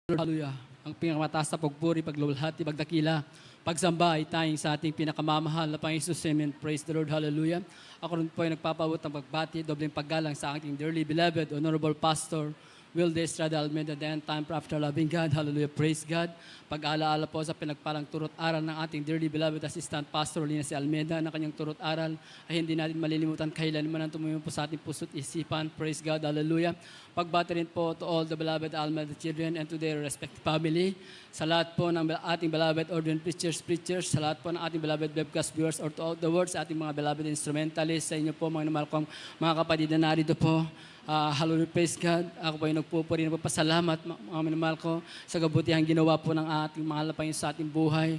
Hallelujah. Ang pinakamataas na pagpuri, paglulhati, pagdakila, pagsamba ay tayong sa ating pinakamamahal na Panginoon Jesus. Amen. Praise the Lord. Hallelujah. Ako rin po ay nagpapabot ng pagbati, dobleng paggalang sa ating dearly beloved, honorable pastor, Will De Estrada Almeida, the end time after loving God. Hallelujah. Praise God. Pag-alaala po sa pinagpalang turot aral ng ating dearly beloved assistant pastor Lina C. Almeida na kanyang turot aral ay hindi natin malilimutan kailanman ang tumulong po sa ating puso't isipan. Praise God. Hallelujah. Pagbati rin po to all the beloved Almeida children and to their respective family. Sa lahat po ng ating beloved ordained preachers, sa lahat po ng ating beloved webcast viewers or to all the words, ating mga beloved instrumentalists, sa inyo po mga namal kong mga kapatid na narito po. Hallelujah, praise God. Ako po ay nagpupuri, nagpapasalamat mga minamahal ko sa kabutihang ginawa po ng ating mahal na Panginoon sa ating buhay.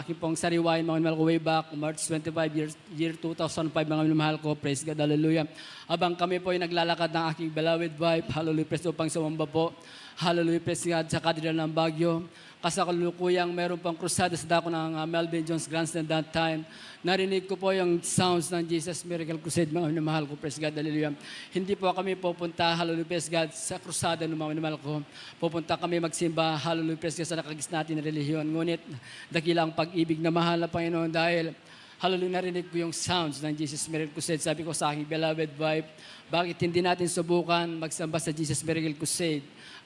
Aking pong sariwain mga minamahal ko way back, March 25, year 2005 mga minamahal ko. Praise God, hallelujah. Abang kami po ay naglalakad ng aking beloved wife, hallelujah, praise upang sumamba po. Hallelujah, praise God, sa Cathedral ng Baguio. Kasakalukuyang meron pang krusada sa dako ng Melvin Jones Grandstand that time. Narinig ko po yung sounds ng Jesus Miracle Crusade, mga minamahal ko, praise God, hallelujah. Hindi po kami pupunta, hallelujah, praise God, sa krusada ng mga minamahal ko. Pupunta kami magsimba, hallelujah, praise God, sa nakagis natin na relihiyon. Ngunit, dakilang pag-ibig na mahal na Panginoon dahil hallelujah, narinig ko yung sounds ng Jesus Miracle Crusade. Sabi ko sa aking beloved wife, bakit hindi natin subukan magsamba sa Jesus Miracle Crusade?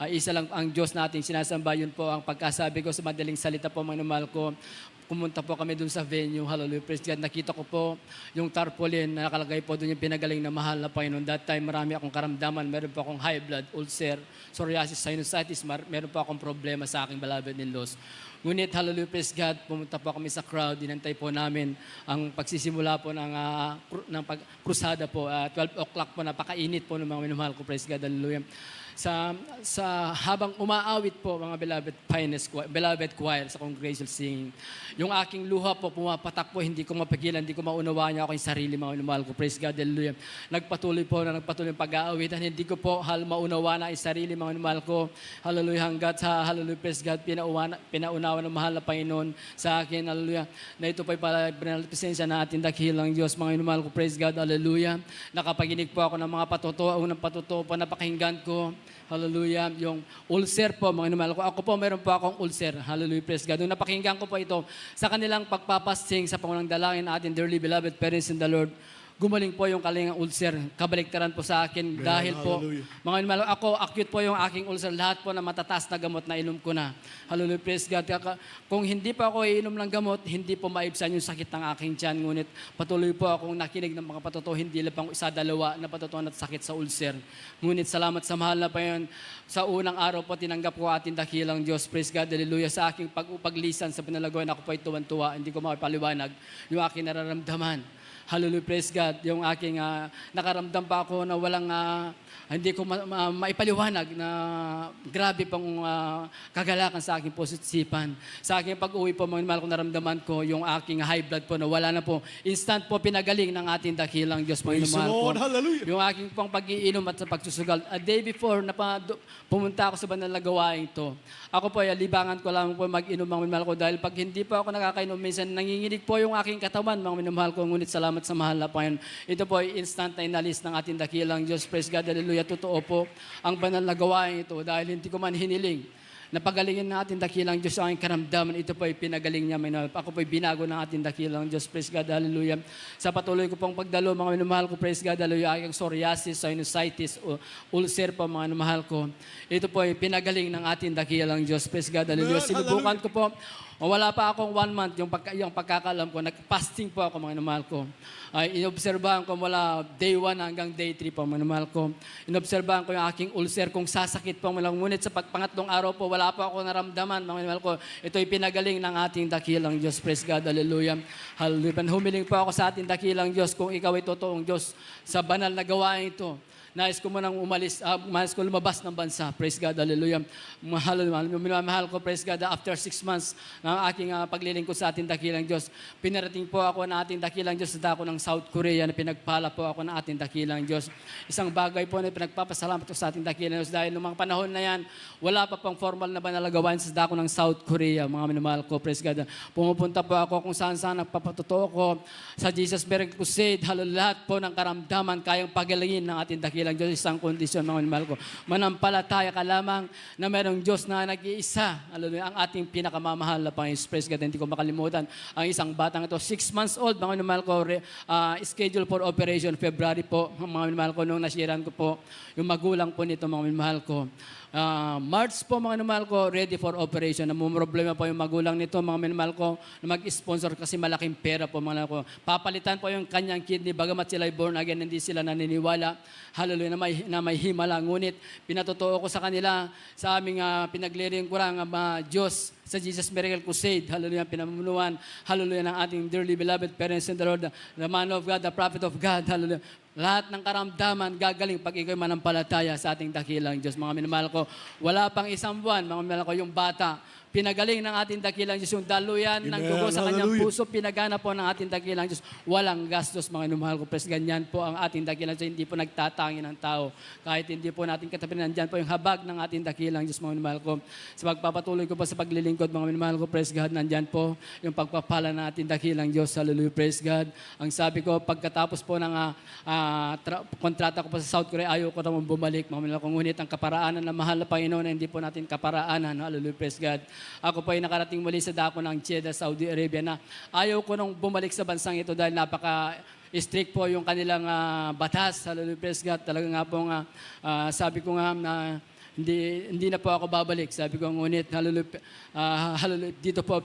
Isa lang ang Diyos nating sinasamba, yun po ang pagkasabi ko sa madaling salita po, mga mahal ko. Pumunta po kami dun sa venue, hallelujah, praise God. Nakita ko po yung tarpaulin na nakalagay po dun yung pinagaling na mahal na Panginoon. That time, marami akong karamdaman. Meron po akong high blood, ulcer, psoriasis, sinusitis. Meron po akong problema sa aking beloved in-laws. Ngunit, hallelujah, praise God, pumunta po kami sa crowd. Dinantay po namin ang pagsisimula po ng krusada po. 12 o'clock po, napakainit po ng mga minamahal ko, praise God, hallelujah. Sa habang umaawit po mga beloved choir sa congregational singing, yung aking luha po pumapatak po, hindi ko mapigilan, hindi ko maunawaan niya ako yung sarili, mga minamahal ko, praise God, hallelujah. Nagpatuloy ang pag-aawitan, hindi ko po maunawaan na yung sarili, mga minamahal ko, hallelujah, hanggat sa hallelujah, praise God, pinaunawa ng mahal na Panginoon sa akin, hallelujah, na ito po ay para presensya na ating dakilang Diyos, mga minamahal ko, praise God, hallelujah. Nakapaginig po ako ng mga unang patuto po, napakinggan ko, hallelujah, yung ulcer po, mga minamahal ko. Ako po, meron po akong ulcer. Hallelujah, praise God. Nung napakinggan ko po ito, sa kanilang pagpapasting sa pangunang dalangin na ating dearly beloved parents in the Lord, gumaling po yung kalingang ulcer. Kabaliktaran po sa akin dahil po, mga minamahal, ako, acute po yung aking ulcer. Lahat po na matataas na gamot na inom ko na. Hallelujah, praise God. Kung hindi pa ako iinom ng gamot, hindi po maibsan yung sakit ng aking tiyan. Ngunit patuloy po akong nakinig ng mga patuto, hindi lang pang isa-dalawa na patuto at sakit sa ulcer. Ngunit salamat sa mahal na Panginoon, sa unang araw po tinanggap ko ating dakilang Diyos. Praise God, hallelujah. Sa aking paglisan sa pinalagoyan, ako po ay tuwan-tuwa. Hindi ko makapaliwanag yung aking nararamdaman. Hallelujah, praise God. Yung aking nakaramdam pa ako na walang, hindi ko maipaliwanag na grabe pang kagalakan sa aking posisipan. Sa aking pag-uwi po, mga mahal ko, naramdaman ko yung aking high blood po na wala na po. Instant po pinagaling ng ating dakilang Diyos, mga mahal ko. Yung aking pang pag-iinom at sa pagsusugal. A day before, pumunta ako sa banal na gawain ito. Ako po, libangan ko lang po mag-inom, mga minamahal ko, dahil pag hindi po ako nakakainom, minsan nanginginig po yung aking katawan, mga minamahal ko, ngunit salamat sa mahal na Panginoon. Ito po ay instant na inalis ng ating dakilang Diyos. Praise God, hallelujah. Totoo po ang banal na gawain ito dahil hindi ko man hiniling. Napagalingin ng ating dakilang Diyos ang aking karamdaman. Ito po ay pinagaling niya. Ako po ay binago ng ating dakilang Diyos. Praise God, hallelujah. Sa patuloy ko pong pagdalo, mga minamahal ko, praise God, hallelujah, aking psoriasis, sinusitis, ulcer po, mga minamahal ko. Ito po ay pinagaling ng ating dakilang Diyos. Praise God, hallelujah. Sinubukan ko po. Wala pa akong 1 month, yung pagkakalam ko, nag-fasting po ako, mga minamahal ko. Inobserbahan ko mula day 1 hanggang day 3 po, mga minamahal ko. Inobserbahan ko yung aking ulcer kung sasakit po. Ngunit sa pangatlong araw po, wala pa ako naramdaman, mga minamahal ko. Ito'y pinagaling ng ating dakilang Diyos. Praise God, hallelujah. Hallelujah. Humiling po ako sa ating dakilang Diyos kung ikaw ay totoong Diyos sa banal na gawain ito. Nais ko munang nais ko lumabas ng bansa. Praise God, hallelujah. Mahal ko, praise God, after 6 months ng aking paglilingkod sa ating dakilang Diyos, pinarating po ako ng ating dakilang Diyos sa dako ng South Korea na pinagpala po ako ng ating dakilang Diyos. Isang bagay po na pinagpapasalamat ko sa ating dakilang Diyos dahil noong mga panahon na yan, wala pa pang formal na banalagawain sa dako ng South Korea, mga minamahal ko, praise God. Pumupunta po ako kung saan-saan, nagpapatuto ko sa Jesus Miracle Crusade, lahat po ng karamdaman, kayang pagalingin ng ating dakilang dakilang Diyos. Isang kondisyon, mga minamahal ko. Manampalataya ka lamang na mayroong Diyos na nag-iisa. Hallelujah. Ang ating pinakamamahal na Panginoon. Praise God. Hindi ko makalimutan. Ang isang batang ito, 6 months old, mga minamahal ko, schedule for operation February po, mga minamahal ko, nung nashiran ko po, yung magulang po nito, mga minamahal ko. March po, mga minamahal ko, ready for operation. Namumroblema po yung magulang nito, mga minamahal ko, na mag-sponsor kasi malaking pera po, mga minamahal ko. Papalitan po yung kanyang kidney, bagamat sila ay born again, hindi sila naniniwala. Hallelujah, na may himala. Ngunit, pinatotoo ko sa kanila, sa aming pinaglilingkurang Diyos, sa Jesus Miracle Crusade, hallelujah, pinamumunuan, hallelujah, ng ating dearly beloved parents in the Lord, the man of God, the prophet of God, hallelujah. Lahat ng karamdaman gagaling pag ikaw manampalataya sa ating dakilang Diyos. Mga minamahal ko, wala pang isang buwan, mga minamahal ko, yung bata, pinagaling ng ating dakilang Diyos, yung daluyan ng dugo sa kanyang puso, pinagana po ng ating dakilang Diyos. Walang gastos, mga minamahal ko. Pres, ganyan po ang ating dakilang Diyos, hindi po nagtatangi ng tao. Kahit hindi po natin katapinan, nandyan po yung habag ng ating dakilang Diyos, mga minamahal ko. Sa pagpapatuloy ko po sa paglilingkod, mga minamahal ko, praise God, nandyan po yung pagpapala ng ating dakilang Diyos. Hallelujah, praise God. Ang sabi ko, pagkatapos po ng kontrata ko po sa South Korea, ayaw ko naman bumalik, mga minamahal ko. Ngunit ang kaparaanan na mahal na Panginoon na hindi po natin kaparaanan. Hallelujah, praise God. Ako po ay nakarating muli sa dako ng Jeddah, Saudi Arabia na ayaw ko nung bumalik sa bansang ito dahil napaka-strict po yung kanilang batas. Hallelujah, praise God. Talaga nga po sabi ko nga na hindi na po ako babalik. Sabi ko, ngunit, hallelujah, dito po,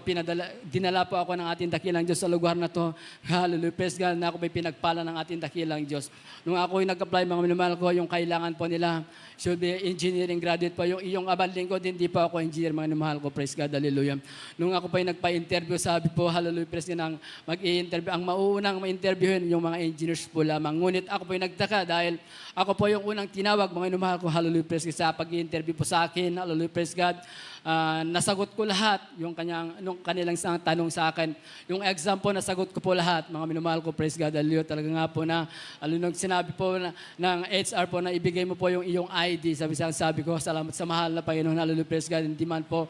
dinala po ako ng ating dakilang Diyos sa lugar na to. Hallelujah, praise God, na ako may pinagpala ng ating dakilang Diyos. Nung ako ay nag-apply, mga minamahal ko, yung kailangan po nila, should be engineering graduate po. Yung iyong abanling ko, hindi po ako engineer, mga minamahal ko, praise God, hallelujah. Nung ako pa ay nagpa-interview, sabi po, hallelujah, praise God, ang mag-i-interview. Ang maunang ma-interviewin yung mga engineers po lamang. Ngunit ako po ay nagtaka dahil ako po yung unang tinawag, mga minamahal ko, hallelujah, praise God, sa pag-i-interview po sa akin, hallelujah, praise God. Nasagot ko lahat yung kanilang tanong sa akin. Yung exam po, nasagot ko po lahat. Mga minamahal ko, praise God, hallelujah. Talaga nga po na, nung sinabi po ng HR po na ibigay mo po yung iyong ID. Sabi ko, salamat sa mahal na Panginoon, hallelujah, praise God. Hindi man po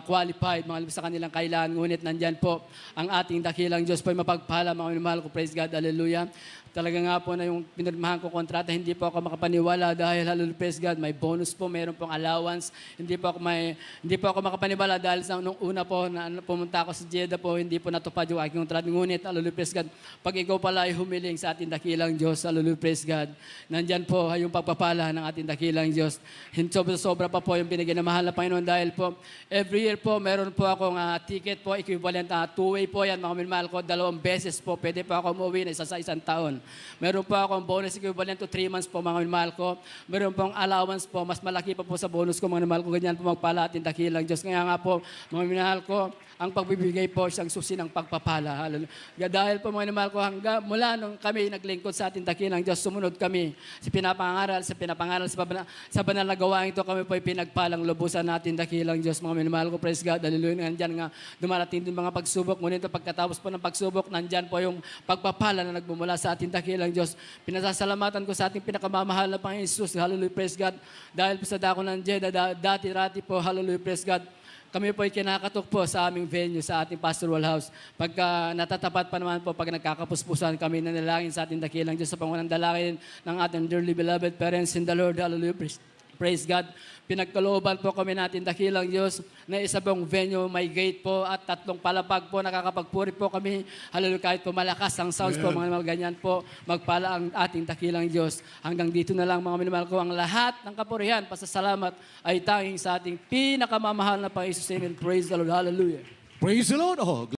qualified, mga sa kanilang kailangan. Ngunit nandyan po ang ating dakilang Diyos po ay mapagpala, mga minamahal ko, praise God, hallelujah. Talaga nga po na yung pinirmahan ko kontrata, hindi po ako makapaniwala dahil, hallelujah, praise God, may bonus po, mayroon pong allowance. Hindi po ako makapaniwala dahil nung una po na pumunta ako sa Jeddah po, hindi po natupad yung aking kontrata. Ngunit, hallelujah, praise God, pag ikaw pala ay humiling sa ating dakilang Diyos, hallelujah, praise God, nandyan po yung pagpapala ng ating dakilang Diyos. Sobra pa po yung binigyan na mahal na Panginoon dahil po, every year po, meron po akong ticket po, equivalent, two-way po yan, mga minamahal ko, 2 beses po, pwede po ako umuwi na isa sa isang taon. Meron po akong bonus equivalent to 3 months po, mga minamahal ko. Meron pong allowance po, mas malaki pa po sa bonus ko, mga minamahal ko. Ganyan po magpala ating dakilang Diyos. Kaya nga po, mga minamahal ko, ang pagbibigay po siyang susi ng pagpapala. Hallelujah. Dahil po, mga minamahal ko, mula nung kami naglingkod sa ating dakilang Diyos, sumunod kami sa pinapangaral sa banal na gawain ito, kami po ay pinagpalang lubusan natin dakilang Diyos, mga minamahal ko. Praise God. Hallelujah. Nandyan nga, dumarating din mga pagsubok. Ngunit pagkatapos po ng pagsubok, nandyan po yung pagpapala na nagmumula sa ating dakilang Diyos. Pinasasalamatan ko sa ating pinakamamahal na Panginoon Jesus. Hallelujah, praise God. Dahil po sa dako ng Jeddah, dati-rati po, hallelujah, praise God. Kami po ay kinakatok po sa aming venue, sa ating pastoral house. Pagka natatapat pa naman po, pag nagkakapuspusan kami na nalangin sa ating dakilang Diyos sa pangunang dalangin ng ating dearly beloved parents in the Lord. Hallelujah, praise God. Pinagkalooban po kami natin dakilang Diyos na isa pong venue, may gate po at 3 palapag po, nakakapagpuri po kami. Hallelujah, kahit po malakas ang sounds po, mga ganyan po, magpala ang ating dakilang Diyos. Hanggang dito na lang, mga minamahal ko, ang lahat ng kapurihan, pasasalamat ay tanging sa ating pinakamamahal na Panginoon. Amen. Praise the Lord. Hallelujah. Praise the Lord. Oh,